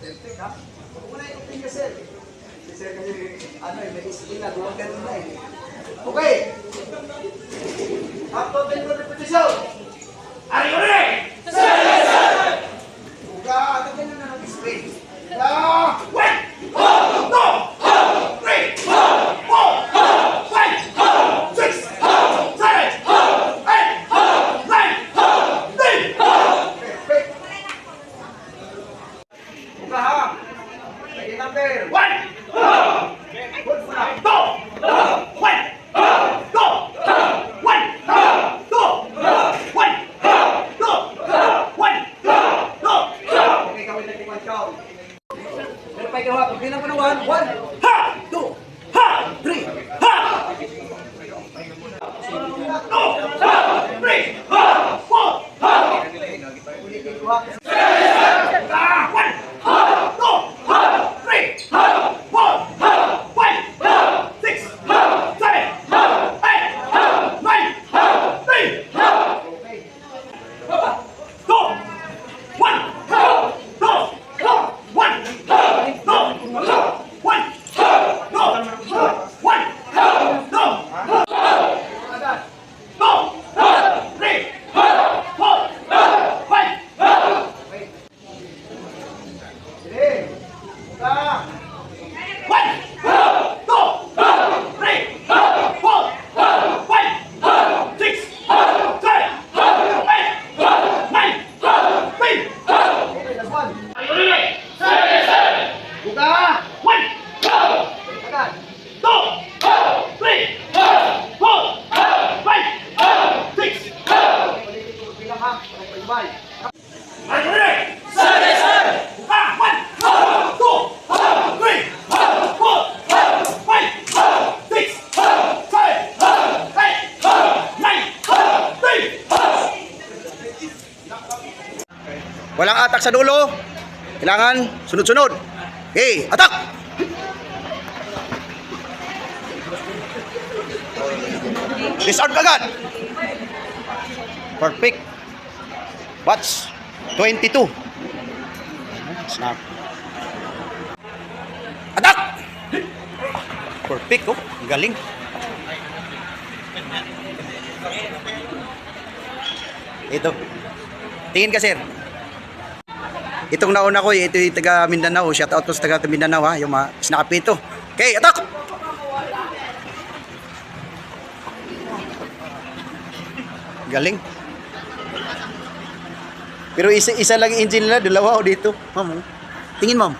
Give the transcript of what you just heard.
Perfect, ha? Huwag mo na ikutin ka, sir. Si sir kasi, may skill na, huwag ganun na eh. Okay. After 10 repetition. Are you ready? Uga, tagyan na ng spin. One, two, three, four, five, six, seven, eight, nine, 10. Perfect. Uga, ha? Lagi number. One, Good mo na. two, one, two, one, two, one, two, one, two. Okay, kami na yung count. Pero pa ikaw, pag bilang ko ng 1, 1, Ha! 2, Ha! 3. Ha! Two, three, four, Ulitin ko ha. one, two, three, four, five, six, seven, eight, nine, 10. Okay. Two, one, two, one, two, one, two, Agad. 2, 3, 4, 5. Okay. Sige. Uga. 1, 2, 3, 4, 5, 6, 7, 8, 9, 10. Okay, last one. Are you ready? Uga. 1, Agad. 2, 3, 4, 5, 6. Ulitin ko bilang ha. Pag-ibay. Are you ready? 1, 2, 3, 4, 5, 6, 7, 8, 9, 10. Walang atak sa dulo. Kailangan sunod-sunod. Okay, atak! Disarm agad. Perfect. Watch. 22. Snap. Atak! Perfect, oh. Galing. Ito. Tingin ka, sir. Itong nauna ko, ito yung taga Mindanao. Shout out ko sa taga Mindanao, ha. Yung mga snapito. Okay, atak! Galing. Pero isa lang yung engine nila, dalawa o dito. Ma'am, tingin ma'am.